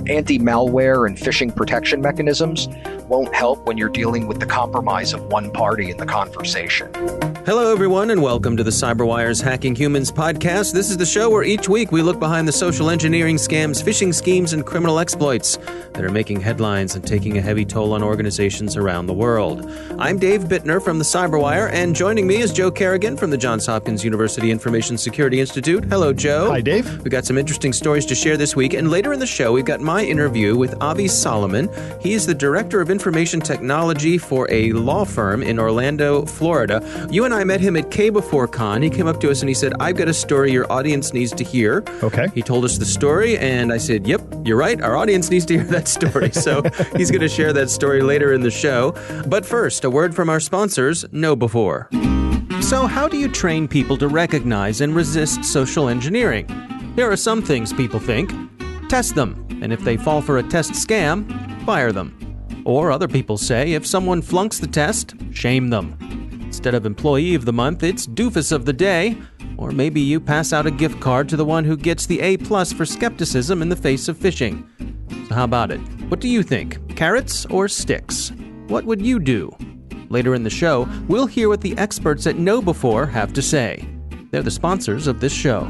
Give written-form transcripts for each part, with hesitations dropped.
Anti-malware and phishing protection mechanisms won't help when you're dealing with the compromise of one party in the conversation. Hello, everyone, and welcome to the CyberWire's Hacking Humans podcast. This is the show where each week we look behind the social engineering scams, phishing schemes, and criminal exploits that are making headlines and taking a heavy toll on organizations around the world. I'm Dave Bittner from the CyberWire, and joining me is Joe Kerrigan from the Johns Hopkins University Information Security Institute. Hello, Joe. Hi, Dave. We've got some interesting stories to share this week, and later in the show, we've got my interview with Avi Solomon. He is the Director of Information Technology for a law firm in Orlando, Florida. You and I met him at K4Con. He came up to us and he said, I've got a story your audience needs to hear. Okay. He told us the story, and I said, yep, you're right. Our audience needs to hear that story. So he's going to share that story later in the show. But first, a word from our sponsors, KnowBe4. So how do you train people to recognize and resist social engineering? Here are some things people think. Test them, and if they fall for a test scam, fire them. Or other people say, if someone flunks the test, shame them. Instead of Employee of the Month, it's Doofus of the Day. Or maybe you pass out a gift card to the one who gets the A+ for skepticism in the face of phishing. So how about it? What do you think? Carrots or sticks? What would you do? Later in the show, we'll hear what the experts at KnowBe4 have to say. They're the sponsors of this show.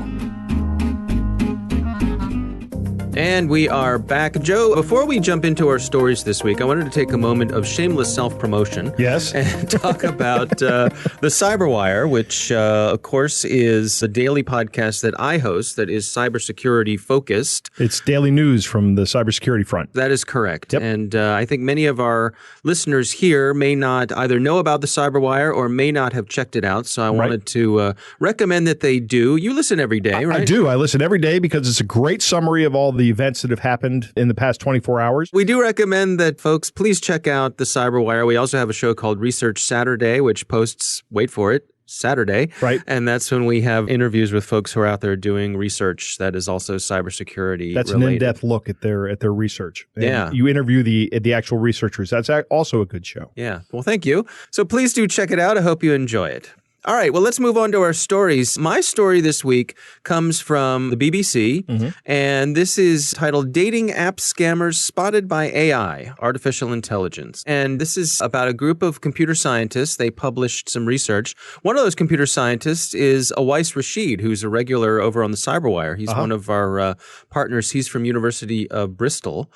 And we are back. Joe, before we jump into our stories this week, I wanted to take a moment of shameless self-promotion. Yes. And talk about the CyberWire, which, of course, is a daily podcast that I host that is cybersecurity focused. It's daily news from the cybersecurity front. That is correct. Yep. And I think many of our listeners here may not either know about the CyberWire or may not have checked it out. So I wanted to recommend that they do. You listen every day, right? I do. I listen every day because it's a great summary of all the events that have happened in the past 24 hours. We do recommend that folks please check out the CyberWire. We also have a show called Research Saturday, which posts, wait for it, Saturday. Right. And that's when we have interviews with folks who are out there doing research that is also cybersecurity That's related. an in-depth look at their research. And yeah. You interview the actual researchers. That's also a good show. Yeah. Well, thank you. So please do check it out. I hope you enjoy it. All right, well, let's move on to our stories. My story this week comes from the BBC, and this is titled Dating App Scammers Spotted by AI, Artificial Intelligence. And this is about a group of computer scientists. They published some research. One of those computer scientists is Awais Rashid, who's a regular over on the CyberWire. He's one of our partners. He's from University of Bristol.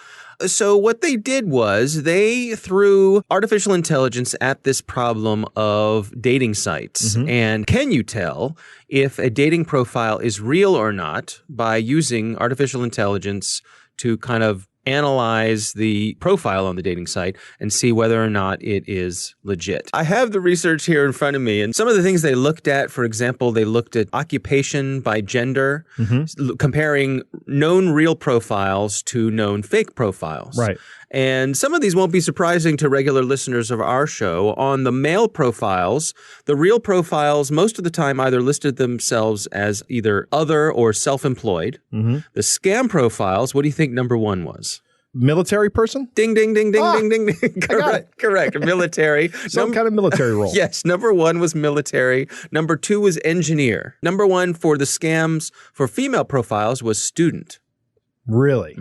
So what they did was they threw artificial intelligence at this problem of dating sites. And can you tell if a dating profile is real or not by using artificial intelligence to kind of analyze the profile on the dating site and see whether or not it is legit? I have the research here in front of me, and some of the things they looked at, for example, they looked at occupation by gender, comparing known real profiles to known fake profiles. Right. And some of these won't be surprising to regular listeners of our show. On the male profiles, the real profiles most of the time either listed themselves as either other or self-employed. The scam profiles, what do you think number one was? Military person? Ding, ding, ding, ding, ding, ding, ding. Correct. Military. Some kind of military role. Yes. Number one was military. Number two was engineer. Number one for the scams for female profiles was student. Really?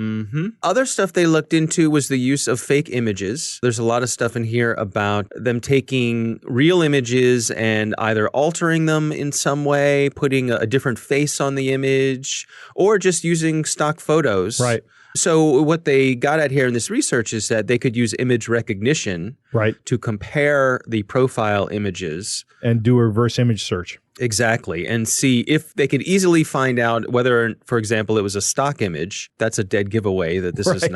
Other stuff they looked into was the use of fake images. There's a lot of stuff in here about them taking real images and either altering them in some way, putting a different face on the image, or just using stock photos. Right. So what they got at here in this research is that they could use image recognition to compare the profile images. And do a reverse image search. Exactly. And see if they could easily find out whether, for example, it was a stock image. That's a dead giveaway that this is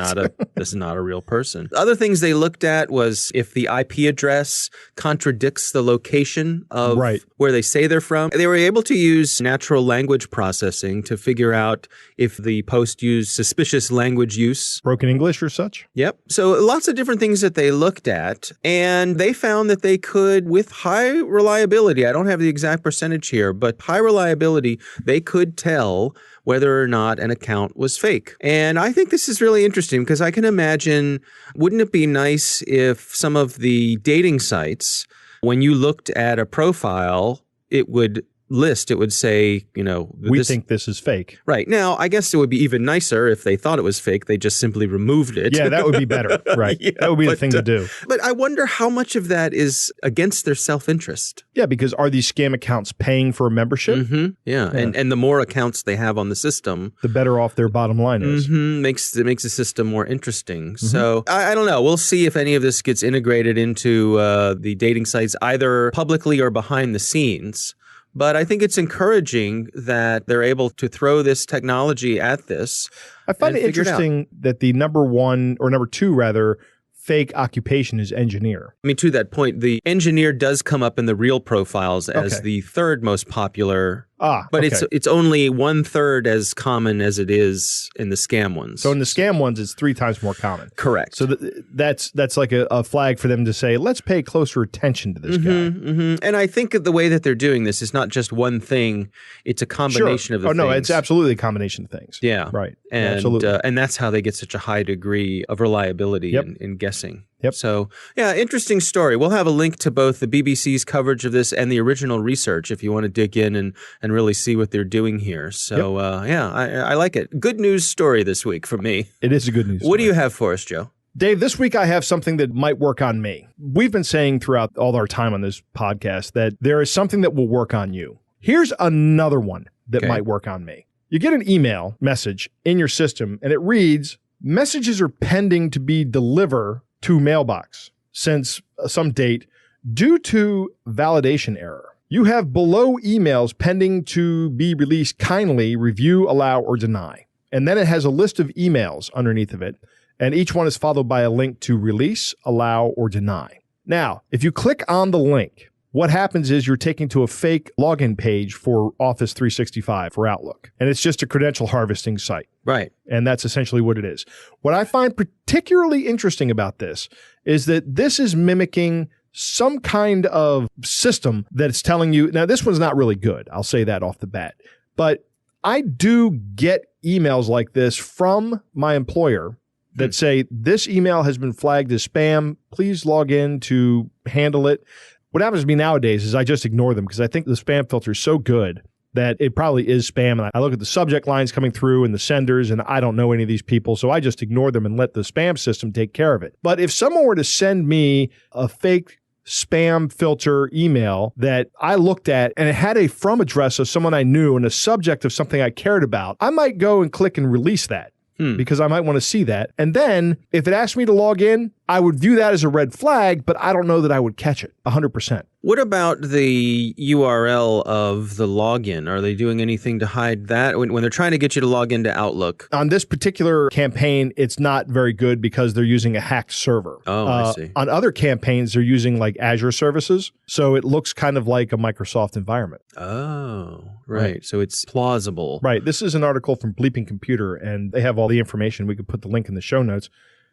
not a real person. Other things they looked at was if the IP address contradicts the location of where they say they're from. They were able to use natural language processing to figure out if the post used suspicious language use. Broken English or such? Yep. So lots of different things that they looked at, and they found that they could, with high reliability, I don't have the exact percentage here, but high reliability, they could tell whether or not an account was fake. And I think this is really interesting because I can imagine, wouldn't it be nice if some of the dating sites, when you looked at a profile, it would list, it would say, we think this is fake. Right. Now, I guess it would be even nicer if they thought it was fake. They just simply removed it. Yeah, that would be better. Right. Yeah, that would be the thing to do. But I wonder how much of that is against their self-interest. Yeah, because are these scam accounts paying for a membership? Mm-hmm. Yeah. And the more accounts they have on the system, the better off their bottom line is. Makes the system more interesting. So I don't know. We'll see if any of this gets integrated into the dating sites, either publicly or behind the scenes. But I think it's encouraging that they're able to throw this technology at this. I find it interesting that the number two fake occupation is engineer. I mean, to that point, the engineer does come up in the real profiles as the third most popular. But it's only 1/3 as common as it is in the scam ones. So in the scam ones, it's 3 times more common. Correct. So that's like a flag for them to say, let's pay closer attention to this guy. And I think the way that they're doing this is not just one thing; it's a combination of the things. No, it's absolutely a combination of things. Yeah, right. And absolutely. And that's how they get such a high degree of reliability in guessing. Yep. So, yeah, interesting story. We'll have a link to both the BBC's coverage of this and the original research if you want to dig in and really see what they're doing here. So, I like it. Good news story this week for me. It is a good news story. What do you have for us, Joe? Dave, this week I have something that might work on me. We've been saying throughout all our time on this podcast that there is something that will work on you. Here's another one that might work on me. You get an email message in your system, and it reads, messages are pending to be delivered to mailbox since some date due to validation error. You have below emails pending to be released. Kindly review, allow, or deny. And then it has a list of emails underneath of it, and each one is followed by a link to release, allow, or deny. Now, if you click on the link, what happens is you're taken to a fake login page for Office 365 for Outlook. And it's just a credential harvesting site. Right. And that's essentially what it is. What I find particularly interesting about this is that this is mimicking some kind of system that's telling you, now this one's not really good. I'll say that off the bat. But I do get emails like this from my employer that say, this email has been flagged as spam. Please log in to handle it. What happens to me nowadays is I just ignore them because I think the spam filter is so good that it probably is spam. And I look at the subject lines coming through and the senders, and I don't know any of these people. So I just ignore them and let the spam system take care of it. But if someone were to send me a fake spam filter email that I looked at and it had a from address of someone I knew and a subject of something I cared about, I might go and click and release that. Because I might want to see that. And then if it asked me to log in, I would view that as a red flag, but I don't know that I would catch it 100%. What about the URL of the login? Are they doing anything to hide that when they're trying to get you to log into Outlook? On this particular campaign, it's not very good because they're using a hacked server. Oh, I see. On other campaigns, they're using like Azure services. So it looks kind of like a Microsoft environment. Oh, right. So it's plausible. Right. This is an article from Bleeping Computer, and they have all the information. We could put the link in the show notes.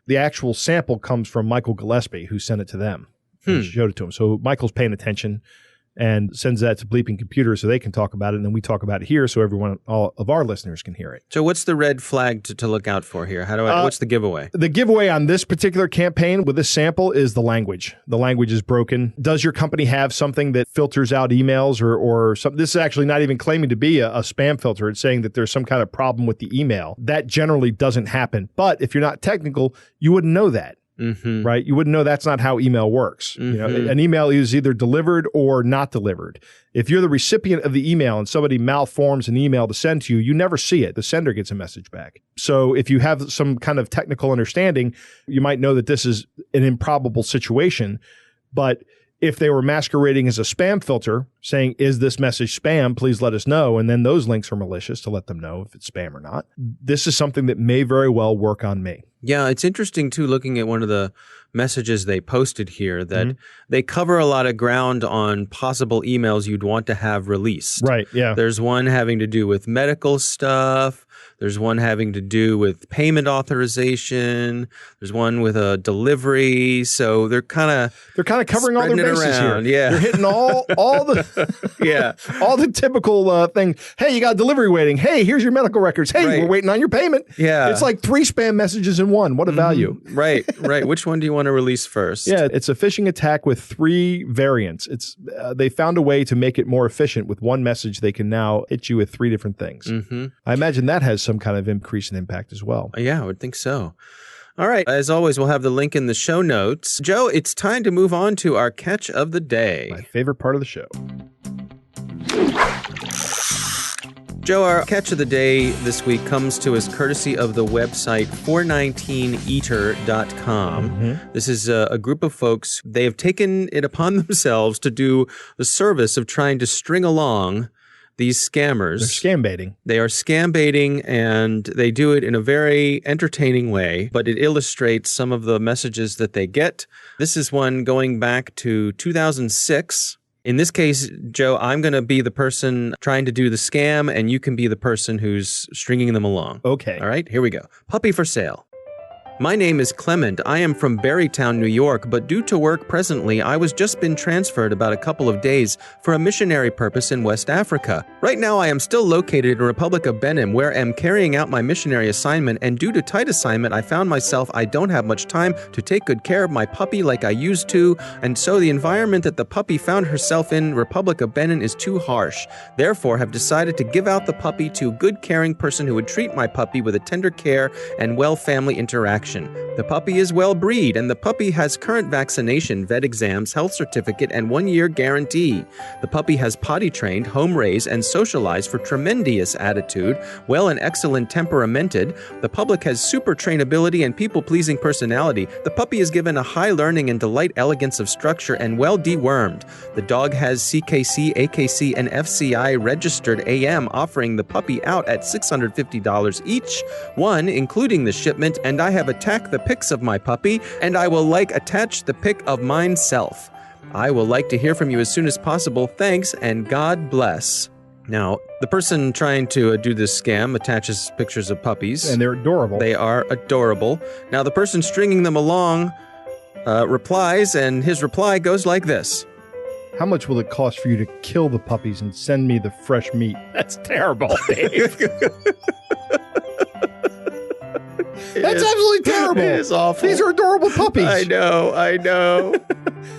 The actual sample comes from Michael Gillespie, who sent it to them. And showed it to him. So Michael's paying attention and sends that to Bleeping Computer so they can talk about it, and then we talk about it here so all of our listeners can hear it. So what's the red flag to look out for here? What's the giveaway? The giveaway on this particular campaign with this sample is the language. The language is broken. Does your company have something that filters out emails or something? This is actually not even claiming to be a spam filter. It's saying that there's some kind of problem with the email. That generally doesn't happen. But if you're not technical, you wouldn't know that. Right? You wouldn't know that's not how email works. You know, an email is either delivered or not delivered. If you're the recipient of the email and somebody malforms an email to send to you, you never see it. The sender gets a message back. So if you have some kind of technical understanding, you might know that this is an improbable situation. But if they were masquerading as a spam filter, saying, is this message spam? Please let us know. And then those links are malicious to let them know if it's spam or not. This is something that may very well work on me. Yeah, it's interesting, too, looking at one of the messages they posted here that they cover a lot of ground on possible emails you'd want to have released. Right, yeah. There's one having to do with medical stuff. There's one having to do with payment authorization. There's one with a delivery. So they're kind of covering all their bases here. Yeah, they're hitting all the all the typical things. Hey, you got a delivery waiting. Hey, here's your medical records. Hey, we're waiting on your payment. Yeah, it's like 3 spam messages in one. What a value. Right. Which one do you want to release first? Yeah, it's a phishing attack with 3 variants. It's they found a way to make it more efficient. With one message, they can now hit you with 3 different things. Mm-hmm. I imagine that has some kind of increase in impact as well. Yeah, I would think so. All right. As always, we'll have the link in the show notes. Joe, it's time to move on to our catch of the day. My favorite part of the show. Joe, our catch of the day this week comes to us courtesy of the website 419eater.com. Mm-hmm. This is a group of folks. They have taken it upon themselves to do the service of trying to string along these scammers. They're scam baiting. They are scam baiting, and they do it in a very entertaining way, but it illustrates some of the messages that they get. This is one going back to 2006. In this case, Joe, I'm going to be the person trying to do the scam, and you can be the person who's stringing them along. Okay. All right, here we go. Puppy for sale. My name is Clement. I am from Barrytown, New York, but due to work presently, I was just been transferred about a couple of days for a missionary purpose in West Africa. Right now, I am still located in Republic of Benin, where I am carrying out my missionary assignment, and due to tight assignment, I found myself I don't have much time to take good care of my puppy like I used to, and so the environment that the puppy found herself in Republic of Benin is too harsh. Therefore, have decided to give out the puppy to a good caring person who would treat my puppy with a tender care and well family interaction. The puppy is well bred, and the puppy has current vaccination, vet exams, health certificate, and 1-year guarantee. The puppy has potty trained, home raised, and socialized for tremendous attitude, well and excellent temperamented. The public has super trainability and people-pleasing personality. The puppy is given a high learning and delight elegance of structure and well dewormed. The dog has CKC, AKC, and FCI registered AM, offering the puppy out at $650 each, one, including the shipment, and I have attack the pics of my puppy, and I will attach the pic of mine self. I will like to hear from you as soon as possible. Thanks, and God bless. Now, the person trying to do this scam attaches pictures of puppies. And they're adorable. They are adorable. Now, the person stringing them along replies, and his reply goes like this. How much will it cost for you to kill the puppies and send me the fresh meat? That's terrible, Dave. That's absolutely terrible. It is awful. These are adorable puppies. I know.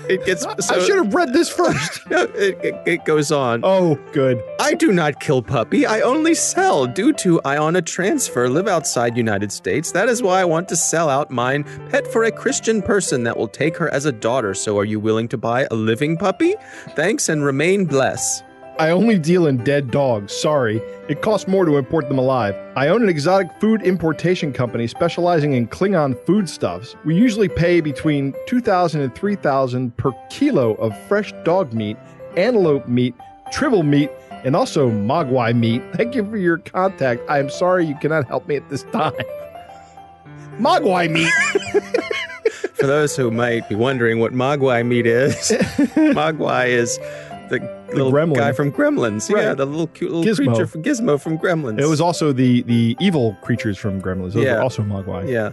It gets. I should have read this first. It goes on. Oh, good. I do not kill puppy. I only sell. Due to I on a transfer, live outside United States. That is why I want to sell out mine pet for a Christian person that will take her as a daughter. So are you willing to buy a living puppy? Thanks and remain blessed. I only deal in dead dogs. Sorry. It costs more to import them alive. I own an exotic food importation company specializing in Klingon foodstuffs. We usually pay between $2,000 and $3,000 per kilo of fresh dog meat, antelope meat, tribble meat, and also Mogwai meat. Thank you for your contact. I am sorry you cannot help me at this time. Mogwai meat! For those who might be wondering what Mogwai meat is, Mogwai is the little gremlin guy from Gremlins. Right. Yeah, the little cute little Gizmo. creature from Gizmo from Gremlins. It was also the evil creatures from Gremlins. Those were also Mogwai. Yeah.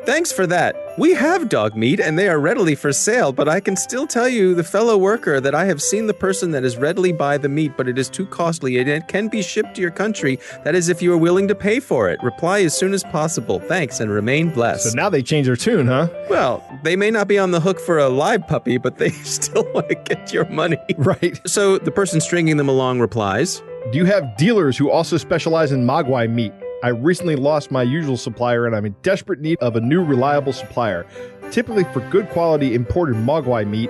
Thanks for that. We have dog meat and they are readily for sale, but I can still tell you, the fellow worker, that I have seen the person that is readily buy the meat, but it is too costly and it can be shipped to your country. That is if you are willing to pay for it. Reply as soon as possible. Thanks and remain blessed. So now they changed their tune, huh? Well, they may not be on the hook for a live puppy, but they still want to get your money. Right. So the person stringing them along replies, Do you have dealers who also specialize in Mogwai meat? I recently lost my usual supplier and I'm in desperate need of a new reliable supplier. Typically for good quality imported Mogwai meat,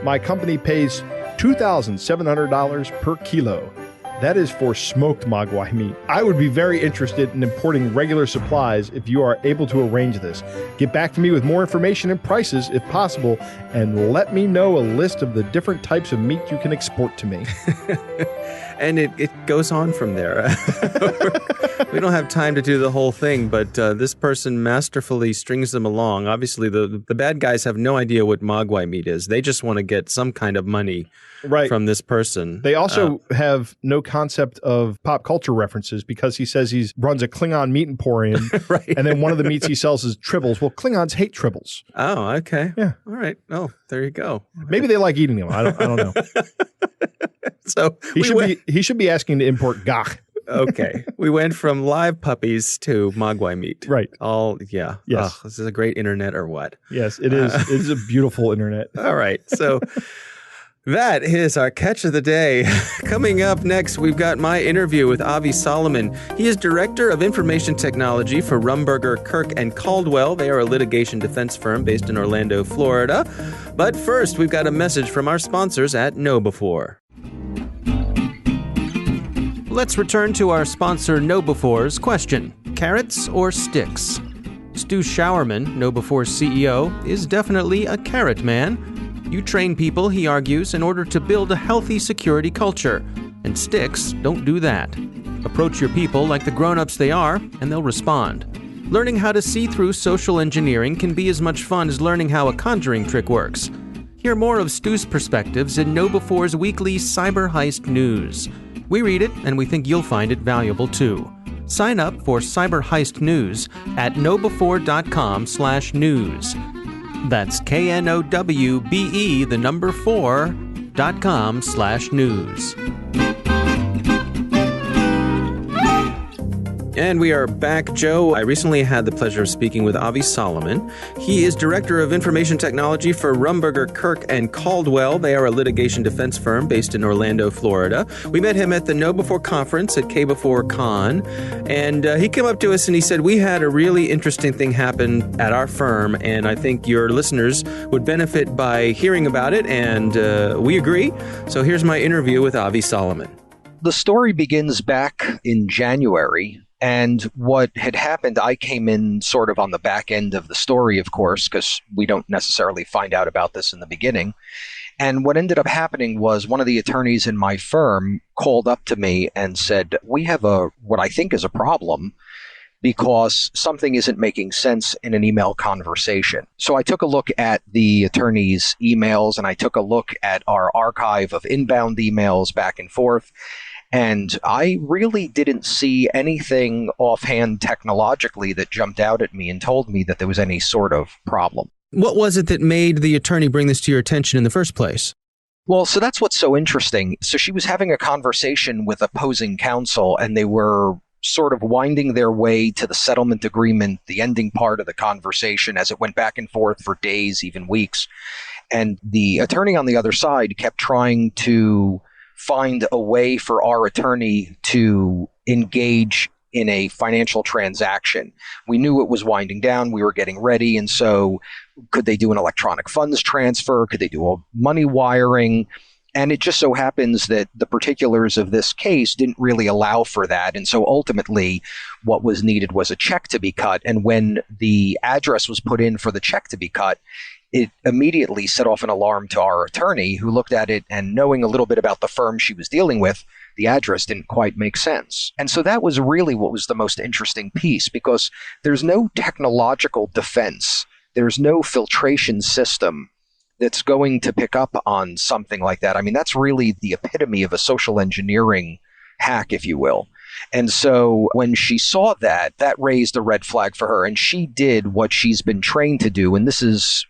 my company pays $2,700 per kilo. That is for smoked Mogwai meat. I would be very interested in importing regular supplies if you are able to arrange this. Get back to me with more information and prices if possible, and let me know a list of the different types of meat you can export to me. And it goes on from there. We don't have time to do the whole thing, but this person masterfully strings them along. Obviously, the bad guys have no idea what Mogwai meat is. They just want to get some kind of money from this person. They also have no concept of pop culture references because he says he runs a Klingon meat emporium, Right. and then one of the meats he sells is tribbles. Well, Klingons hate tribbles. Oh, okay. Yeah. All right. Oh, there you go. Maybe they like eating them. I don't know. So He should be asking to import gach. Okay. We went from live puppies to Mogwai meat. Right. Yeah. Yes. Oh, this is a great internet or what? Yes, it is. It is a beautiful internet. All right. So that is our catch of the day. Coming up next, we've got my interview with Avi Solomon. He is Director of Information Technology for Rumberger, Kirk and Caldwell. They are a litigation defense firm based in Orlando, Florida. But first, we've got a message from our sponsors at KnowBefore. Let's return to our sponsor KnowBefore's question. Carrots or sticks? Stu Showerman, KnowBefore's CEO, is definitely a carrot man. You train people, he argues, in order to build a healthy security culture. And sticks don't do that. Approach your people like the grown-ups they are, and they'll respond. Learning how to see through social engineering can be as much fun as learning how a conjuring trick works. Hear more of Stu's perspectives in KnowBefore's weekly Cyber Heist News. We read it, and we think you'll find it valuable too. Sign up for Cyber Heist News at knowbefore.com/news. That's KNOWBE4.com/news. And we are back, Joe. I recently had the pleasure of speaking with Avi Solomon. He is Director of Information Technology for Rumberger, Kirk and Caldwell. They are a litigation defense firm based in Orlando, Florida. We met him at the KnowBefore conference at K-Before-Con, and he came up to us and he said, we had a really interesting thing happen at our firm, and I think your listeners would benefit by hearing about it, and we agree. So here's my interview with Avi Solomon. The story begins back in January. And what had happened, I came in sort of on the back end of the story, of course, because we don't necessarily find out about this in the beginning. And what ended up happening was one of the attorneys in my firm called up to me and said, we have what I think is a problem because something isn't making sense in an email conversation. So I took a look at the attorney's emails and I took a look at our archive of inbound emails back and forth. And I really didn't see anything offhand technologically that jumped out at me and told me that there was any sort of problem. What was it that made the attorney bring this to your attention in the first place? Well, so that's what's so interesting. So she was having a conversation with opposing counsel, and they were sort of winding their way to the settlement agreement, the ending part of the conversation as it went back and forth for days, even weeks. And the attorney on the other side kept trying to find a way for our attorney to engage in a financial transaction. We knew it was winding down. We were getting ready. And so could they do an electronic funds transfer? Could they do a money wiring? And it just so happens that the particulars of this case didn't really allow for that. And so ultimately what was needed was a check to be cut. And when the address was put in for the check to be cut, it immediately set off an alarm to our attorney, who looked at it, and knowing a little bit about the firm she was dealing with, the address didn't quite make sense. And so that was really what was the most interesting piece, because there's no technological defense. There's no filtration system that's going to pick up on something like that. I mean, that's really the epitome of a social engineering hack, if you will. And so when she saw that, that raised a red flag for her. And she did what she's been trained to do. And this is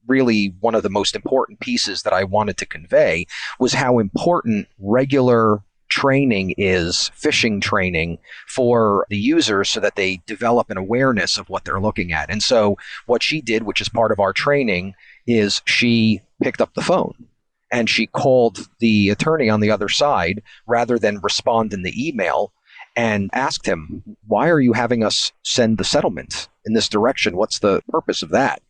really one of the most important pieces that I wanted to convey, was how important regular training is, phishing training, for the users so that they develop an awareness of what they're looking at. And so what she did, which is part of our training, is she picked up the phone and she called the attorney on the other side rather than respond in the email, and asked him, why are you having us send the settlement in this direction? What's the purpose of that?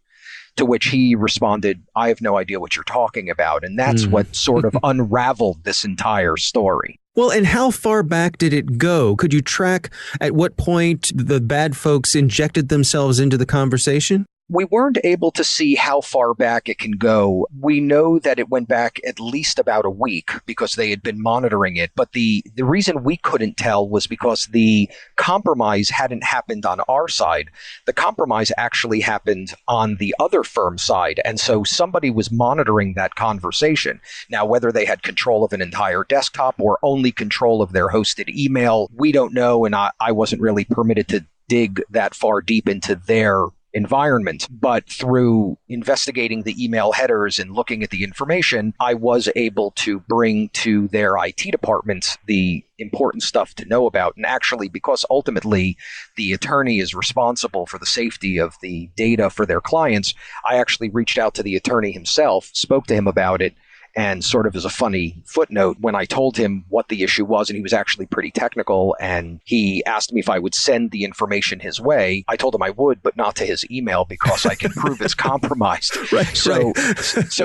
To which he responded, I have no idea what you're talking about. And that's what sort of unraveled this entire story. Well, and how far back did it go? Could you track at what point the bad folks injected themselves into the conversation? We weren't able to see how far back it can go. We know that it went back at least about a week because they had been monitoring it. But the reason we couldn't tell was because the compromise hadn't happened on our side. The compromise actually happened on the other firm side. And so somebody was monitoring that conversation. Now, whether they had control of an entire desktop or only control of their hosted email, we don't know. And I wasn't really permitted to dig that far deep into their environment. But through investigating the email headers and looking at the information, I was able to bring to their IT department the important stuff to know about. And actually, because ultimately the attorney is responsible for the safety of the data for their clients, I actually reached out to the attorney himself, spoke to him about it, and sort of as a funny footnote, when I told him what the issue was, and he was actually pretty technical, and he asked me if I would send the information his way, I told him I would, but not to his email because I can prove it's compromised. So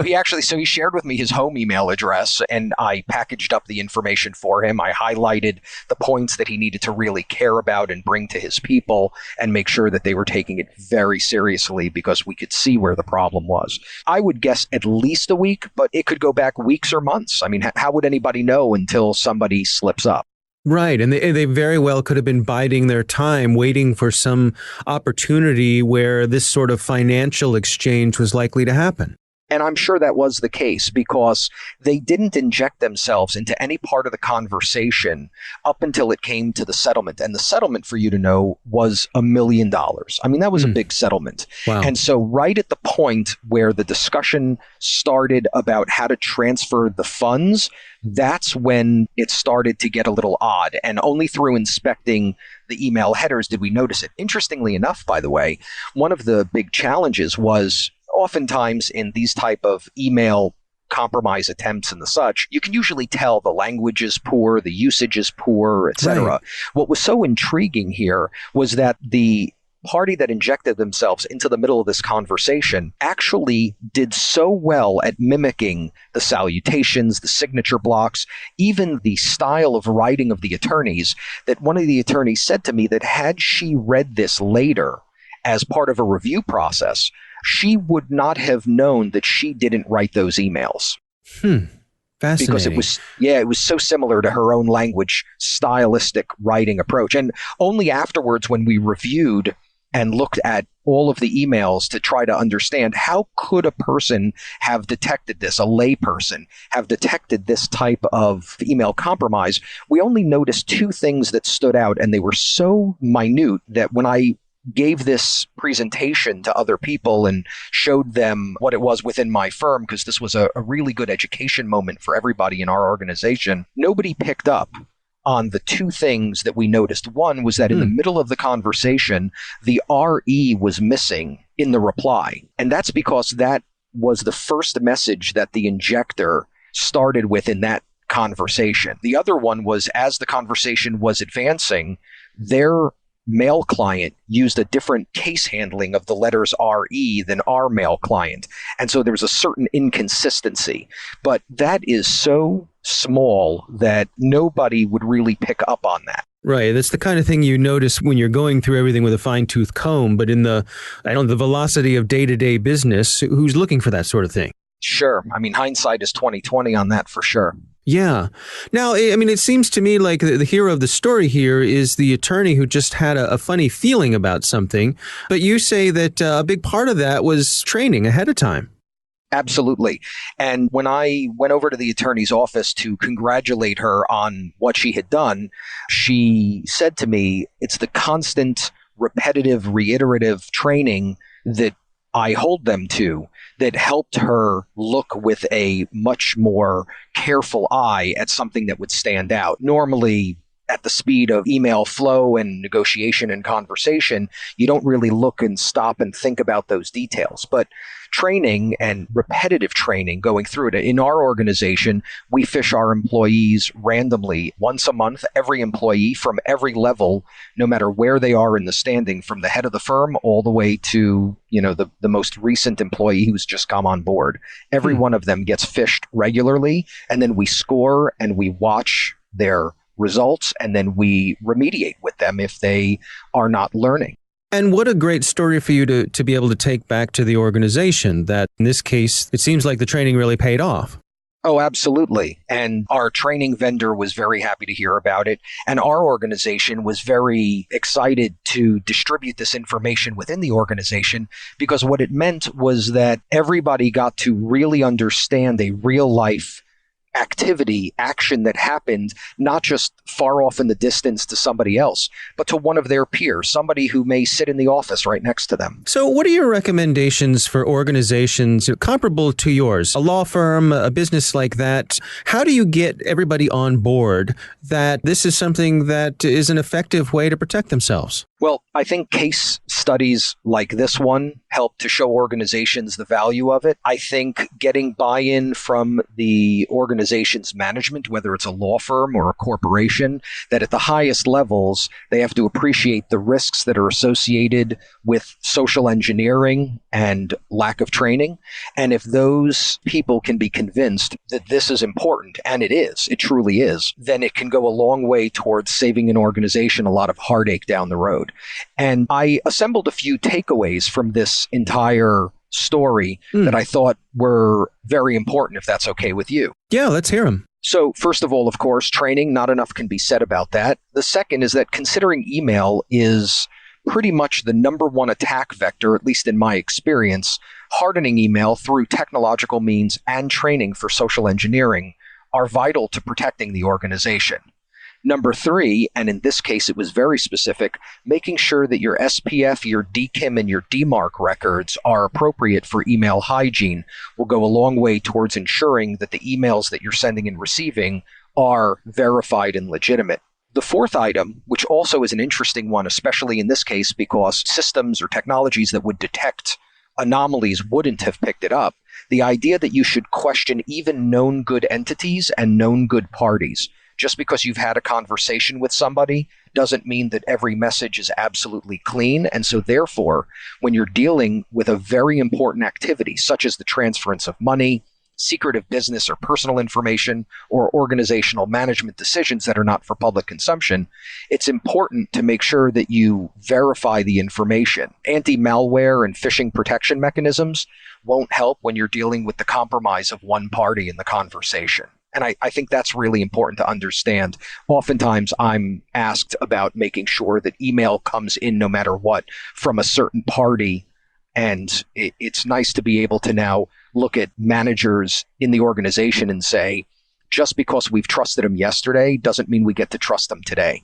he shared with me his home email address, and I packaged up the information for him. I highlighted the points that he needed to really care about and bring to his people and make sure that they were taking it very seriously because we could see where the problem was. I would guess at least a week, but it could go back weeks or months. I mean, how would anybody know until somebody slips up? Right. And they very well could have been biding their time, waiting for some opportunity where this sort of financial exchange was likely to happen. And I'm sure that was the case because they didn't inject themselves into any part of the conversation up until it came to the settlement. And the settlement, for you to know, was $1 million. I mean, that was a big settlement. Wow. And so right at the point where the discussion started about how to transfer the funds, that's when it started to get a little odd. And only through inspecting the email headers did we notice it. Interestingly enough, by the way, one of the big challenges was oftentimes in these type of email compromise attempts and the such, you can usually tell the language is poor, the usage is poor, etc. Right. What was so intriguing here was that the party that injected themselves into the middle of this conversation actually did so well at mimicking the salutations, the signature blocks, even the style of writing of the attorneys, that one of the attorneys said to me that had she read this later as part of a review process, she would not have known that she didn't write those emails. Fascinating. Because it was so similar to her own language, stylistic writing approach. And only afterwards, when we reviewed and looked at all of the emails to try to understand how could a person have detected this, a lay person have detected this type of email compromise, we only noticed two things that stood out, and they were so minute that when I gave this presentation to other people and showed them what it was within my firm, because this was a really good education moment for everybody in our organization, nobody picked up on the two things that we noticed. One was that in the middle of the conversation, the RE was missing in the reply. And that's because that was the first message that the injector started with in that conversation. The other one was, as the conversation was advancing, their mail client used a different case handling of the letters RE than our mail client. And so there was a certain inconsistency. But that is so small that nobody would really pick up on that. Right. That's the kind of thing you notice when you're going through everything with a fine-tooth comb. But in the velocity of day-to-day business, who's looking for that sort of thing? Sure. I mean, hindsight is 20/20 on that for sure. Yeah. Now, I mean, it seems to me like the hero of the story here is the attorney who just had a funny feeling about something. But you say that a big part of that was training ahead of time. Absolutely. And when I went over to the attorney's office to congratulate her on what she had done, she said to me, it's the constant, repetitive, reiterative training that I hold them to that helped her look with a much more careful eye at something that would stand out. Normally, at the speed of email flow and negotiation and conversation, you don't really look and stop and think about those details. But training and repetitive training going through it. In our organization, we fish our employees randomly once a month, every employee from every level, no matter where they are in the standing, from the head of the firm all the way to, the most recent employee who's just come on board. Every one of them gets fished regularly, and then we score and we watch their results, and then we remediate with them if they are not learning. And what a great story for you to be able to take back to the organization that in this case, it seems like the training really paid off. Oh, absolutely. And our training vendor was very happy to hear about it. And our organization was very excited to distribute this information within the organization, because what it meant was that everybody got to really understand a real life action that happened, not just far off in the distance to somebody else, but to one of their peers, somebody who may sit in the office right next to them. So what are your recommendations for organizations comparable to yours, a law firm, a business like that? How do you get everybody on board that this is something that is an effective way to protect themselves? Well, I think case studies like this one help to show organizations the value of it. I think getting buy-in from the organization's management, whether it's a law firm or a corporation, that at the highest levels, they have to appreciate the risks that are associated with social engineering and lack of training. And if those people can be convinced that this is important, and it truly is, then it can go a long way towards saving an organization a lot of heartache down the road. And I assembled a few takeaways from this entire story that I thought were very important, if that's okay with you. Yeah, let's hear them. So first of all, of course, training, not enough can be said about that. The second is that considering email is pretty much the number one attack vector, at least in my experience, hardening email through technological means and training for social engineering are vital to protecting the organization. Number three, and in this case it was very specific, making sure that your SPF, your DKIM, and your DMARC records are appropriate for email hygiene will go a long way towards ensuring that the emails that you're sending and receiving are verified and legitimate. The fourth item, which also is an interesting one, especially in this case because systems or technologies that would detect anomalies wouldn't have picked it up, the idea that you should question even known good entities and known good parties. Just because you've had a conversation with somebody doesn't mean that every message is absolutely clean. And so therefore, when you're dealing with a very important activity, such as the transference of money, secretive business or personal information, or organizational management decisions that are not for public consumption, it's important to make sure that you verify the information. Anti-malware and phishing protection mechanisms won't help when you're dealing with the compromise of one party in the conversation. And I think that's really important to understand. Oftentimes, I'm asked about making sure that email comes in no matter what from a certain party. And it's nice to be able to now look at managers in the organization and say, just because we've trusted them yesterday doesn't mean we get to trust them today.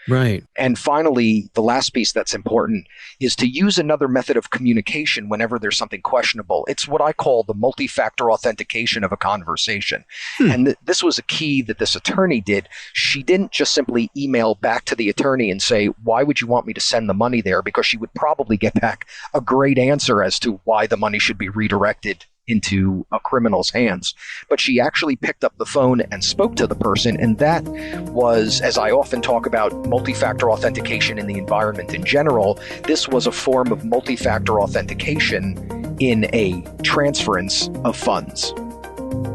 Right. And finally, the last piece that's important is to use another method of communication whenever there's something questionable. It's what I call the multi-factor authentication of a conversation. And this was a key that this attorney did. She didn't just simply email back to the attorney and say, why would you want me to send the money there? Because she would probably get back a great answer as to why the money should be redirected into a criminal's hands. But she actually picked up the phone and spoke to the person. And that was, as I often talk about multi-factor authentication in the environment in general, this was a form of multi-factor authentication in a transference of funds.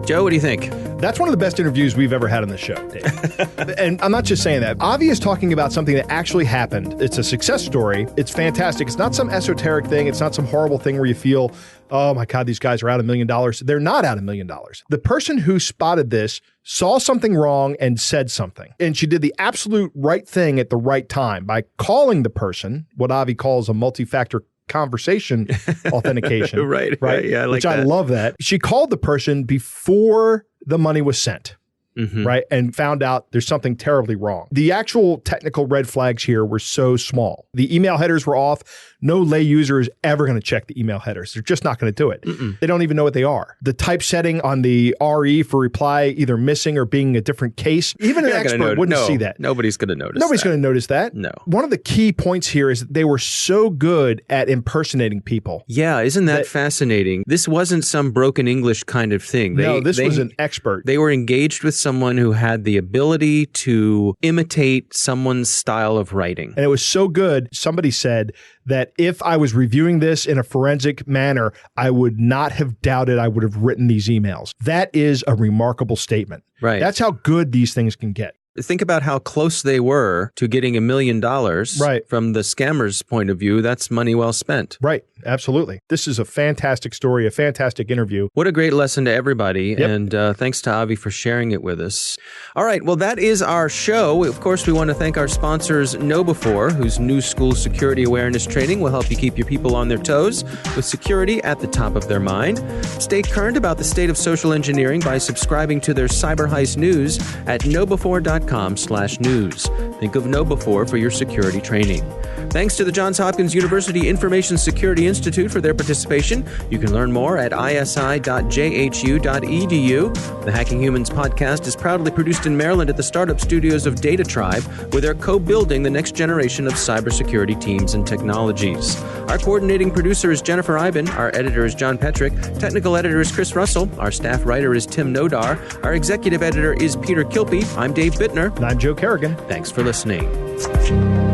Joe, what do you think? That's one of the best interviews we've ever had on the show, Dave. And I'm not just saying that. Avi is talking about something that actually happened. It's a success story. It's fantastic. It's not some esoteric thing. It's not some horrible thing where you feel, oh my God, these guys are out $1 million. They're not out $1 million. The person who spotted this saw something wrong and said something. And she did the absolute right thing at the right time by calling the person, what Avi calls a multi-factor conversation authentication. Right. Yeah, I like which that. I love that. She called the person before the money was sent. Right. And found out there's something terribly wrong. The actual technical red flags here were so small. The email headers were off. No lay user is ever going to check the email headers. They're just not going to do it. They don't even know what they are. The typesetting on the RE for reply either missing or being a different case. Even an expert wouldn't see that. Nobody's going to notice Nobody's going to notice that. No. One of the key points here is that they were so good at impersonating people. Yeah, isn't that fascinating? This wasn't some broken English kind of thing. This was an expert. They were engaged with someone who had the ability to imitate someone's style of writing. And it was so good, somebody said that if I was reviewing this in a forensic manner, I would not have doubted I would have written these emails. That is a remarkable statement. Right. That's how good these things can get. Think about how close they were to getting $1 million. Right. From the scammer's point of view. That's money well spent. Right. Absolutely. This is a fantastic story, a fantastic interview. What a great lesson to everybody. Yep. And thanks to Avi for sharing it with us. All right. Well, that is our show. Of course, we want to thank our sponsors, KnowBe4, whose new school security awareness training will help you keep your people on their toes with security at the top of their mind. Stay current about the state of social engineering by subscribing to their Cyber Heist news at knowbe4.com/news. Think of KnowBe4 for your security training. Thanks to the Johns Hopkins University Information Security Institute for their participation. You can learn more at isi.jhu.edu. The Hacking Humans podcast is proudly produced in Maryland at the startup studios of Data Tribe, where they're co-building the next generation of cybersecurity teams and technologies. Our coordinating producer is Jennifer Iben. Our editor is John Petrick. Technical editor is Chris Russell. Our staff writer is Tim Nodar. Our executive editor is Peter Kilpie. I'm Dave Bittner. And I'm Joe Kerrigan. Thanks for listening.